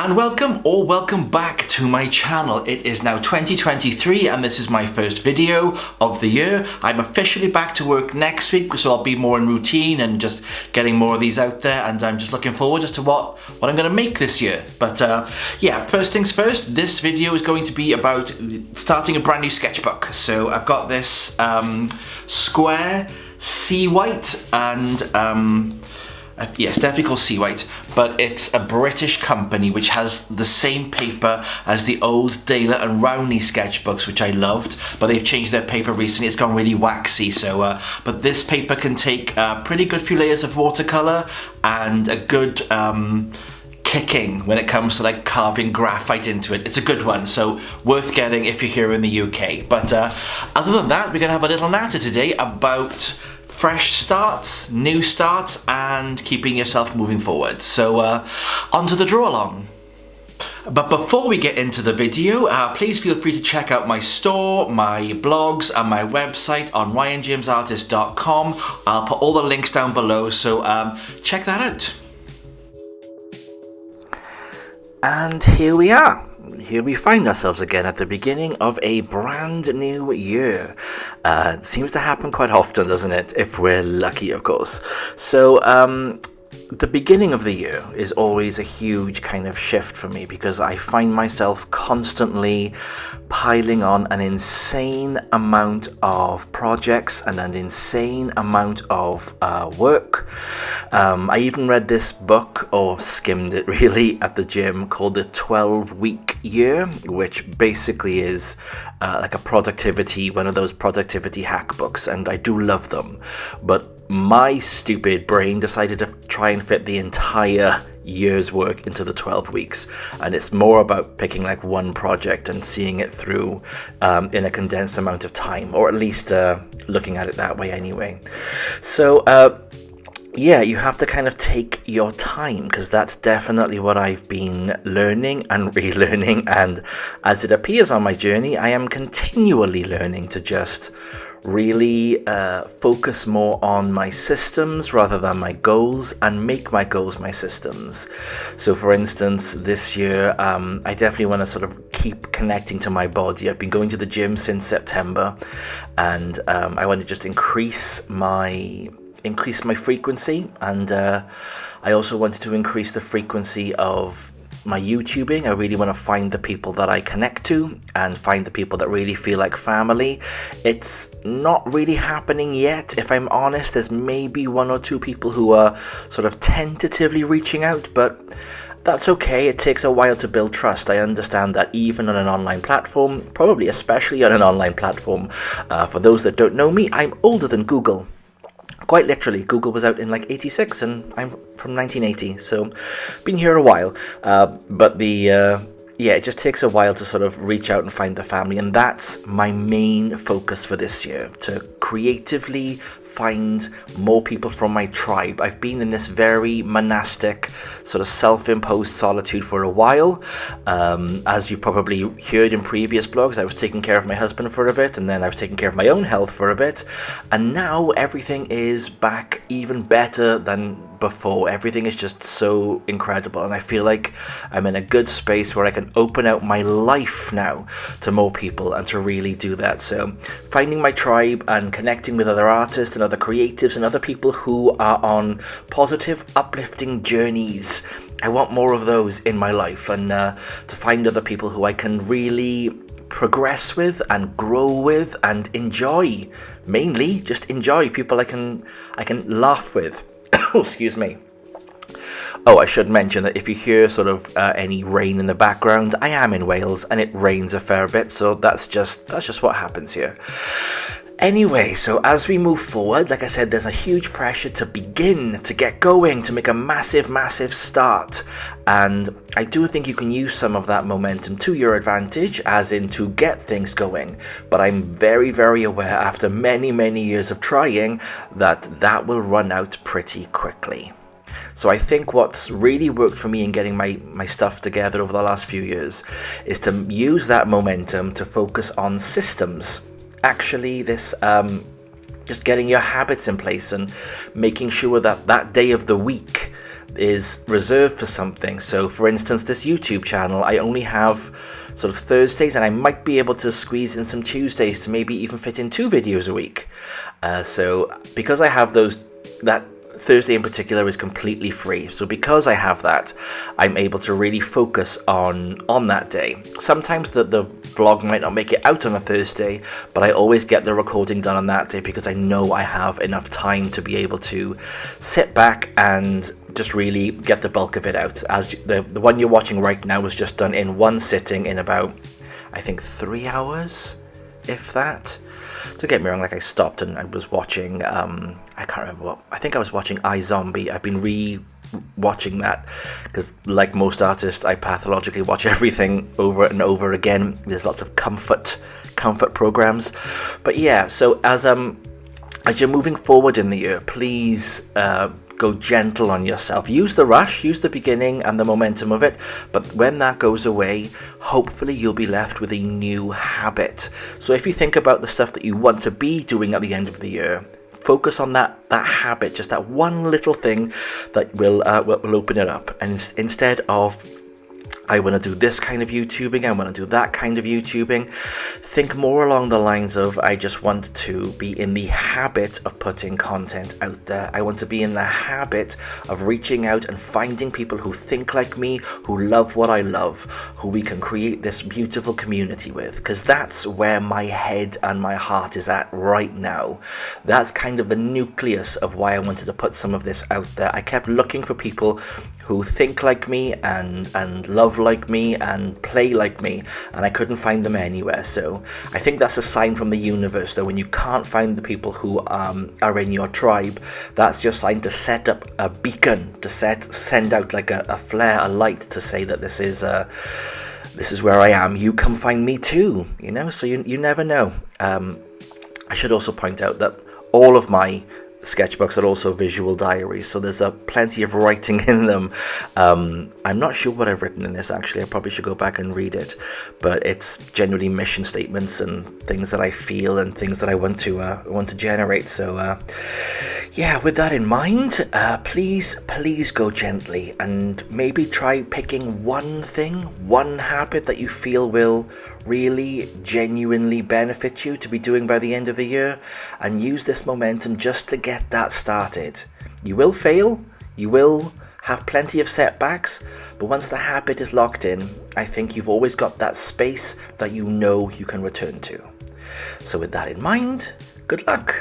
And welcome back to my channel. It is now 2023 and this is my first video of the year. I'm officially back to work next week, so I'll be more in routine and just getting more of these out there, and I'm just looking forward as to what I'm going to make this year. But yeah, first things first, this video is going to be about starting a brand new sketchbook. So I've got this square Seawhite, and yes, definitely called Seawhite, but it's a British company which has the same paper as the old Dale and Rowney sketchbooks, which I loved, but they've changed their paper recently. It's gone really waxy, so but this paper can take a pretty good few layers of watercolor and a good kicking when it comes to like carving graphite into it. It's a good one, so worth getting if you're here in the UK. But other than that, we're gonna have a little natter today about fresh starts, new starts, and keeping yourself moving forward. So on to the draw along. But before we get into the video, please feel free to check out my store, my blogs, and my website on ryanjamesartist.com. I'll put all the links down below, so check that out. And here we are. Here we find ourselves again at the beginning of a brand new year. It seems to happen quite often, doesn't it? If we're lucky, of course. So the beginning of the year is always a huge kind of shift for me, because I find myself constantly piling on an insane amount of projects and an insane amount of work. I even read this book, or skimmed it really, at the gym, called the 12-week year, which basically is like a productivity, one of those productivity hack books, and I do love them. But my stupid brain decided to try and fit the entire year's work into the 12 weeks, and it's more about picking like one project and seeing it through in a condensed amount of time, or at least looking at it that way anyway. So yeah, you have to kind of take your time, because that's definitely what I've been learning and relearning, and as it appears on my journey, I am continually learning to just really focus more on my systems rather than my goals, and make my goals my systems. So for instance, this year I definitely want to sort of keep connecting to my body. I've been going to the gym since September, and I want to just increase my frequency, and I also wanted to increase the frequency of my YouTubing. I really want to find the people that I connect to and find the people that really feel like family. It's not really happening yet, if I'm honest. There's maybe one or two people who are sort of tentatively reaching out, but that's okay. It takes a while to build trust. I understand that even on an online platform, probably especially on an online platform. For those that don't know me, I'm older than Google. Quite literally, Google was out in like 86 and I'm from 1980, so been here a while. But yeah, it just takes a while to sort of reach out and find the family, and that's my main focus for this year, to creatively find more people from my tribe. I've been in this very monastic, sort of self-imposed solitude for a while. As you've probably heard in previous blogs, I was taking care of my husband for a bit, and then I was taking care of my own health for a bit, and now everything is back even better than before. Everything is just so incredible, and I feel like I'm in a good space where I can open out my life now to more people and to really do that. So finding my tribe and connecting with other artists and other creatives and other people who are on positive, uplifting journeys. I want more of those in my life, and to find other people who I can really progress with and grow with and enjoy. Mainly just enjoy, people I can laugh with. Oh, excuse me. Oh, I should mention that if you hear sort of any rain in the background, I am in Wales and it rains a fair bit, so that's just what happens here. Anyway, so as we move forward, like I said, there's a huge pressure to begin, to get going, to make a massive start. And I do think you can use some of that momentum to your advantage, as in to get things going. But I'm very aware, after many years of trying, that will run out pretty quickly. So I think what's really worked for me in getting my stuff together over the last few years is to use that momentum to focus on systems. Actually, this just getting your habits in place and making sure that that day of the week is reserved for something. So for instance, this YouTube channel, I only have sort of Thursdays, and I might be able to squeeze in some Tuesdays to maybe even fit in 2 videos a week. So because I have those, that Thursday in particular is completely free. So because I have that, I'm able to really focus on that day. Sometimes the vlog might not make it out on a Thursday, but I always get the recording done on that day because I know I have enough time to be able to sit back and just really get the bulk of it out. As the one you're watching right now was just done in one sitting in about, I think, 3 hours, if that. Don't get me wrong, like I stopped and I was watching, I can't remember what, I think I was watching iZombie. I've been re-watching that because, like most artists, I pathologically watch everything over and over again. There's lots of comfort programs. But yeah, so as you're moving forward in the year, please go gentle on yourself. Use the rush, use the beginning and the momentum of it, but when that goes away, hopefully you'll be left with a new habit. So if you think about the stuff that you want to be doing at the end of the year, focus on that habit, just that one little thing that will open it up. And instead of, I want to do this kind of YouTubing, I want to do that kind of YouTubing, think more along the lines of, I just want to be in the habit of putting content out there. I want to be in the habit of reaching out and finding people who think like me, who love what I love, who we can create this beautiful community with, because that's where my head and my heart is at right now. That's kind of the nucleus of why I wanted to put some of this out there. I kept looking for people who think like me and love like me and play like me, and I couldn't find them anywhere. So I think that's a sign from the universe, though. When you can't find the people who are in your tribe, that's your sign to set up a beacon, to send out like a flare, a light, to say that this is where I am. You come find me too, you know. So you never know. I should also point out that all of my sketchbooks are also visual diaries, so there's plenty of writing in them. I'm not sure what I've written in this, actually. I probably should go back and read it, but it's generally mission statements and things that I feel and things that I want to generate. So yeah, with that in mind, please go gently and maybe try picking one thing, one habit that you feel will really genuinely benefit you to be doing by the end of the year, and use this momentum just to get that started. You will fail, you will have plenty of setbacks, but once the habit is locked in, I think you've always got that space that you know you can return to. So with that in mind, good luck.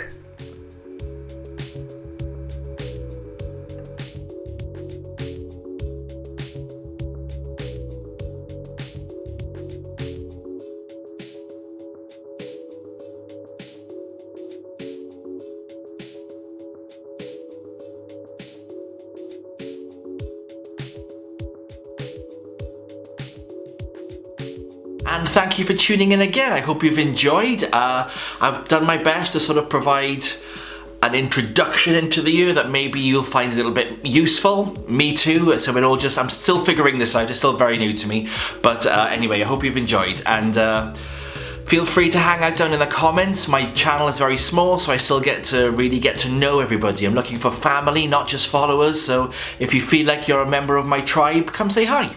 And thank you for tuning in again. I hope you've enjoyed. I've done my best to sort of provide an introduction into the year that maybe you'll find a little bit useful. Me too. So I'm still figuring this out. It's still very new to me. But anyway, I hope you've enjoyed. And feel free to hang out down in the comments. My channel is very small, so I still really get to know everybody. I'm looking for family, not just followers. So if you feel like you're a member of my tribe, come say hi.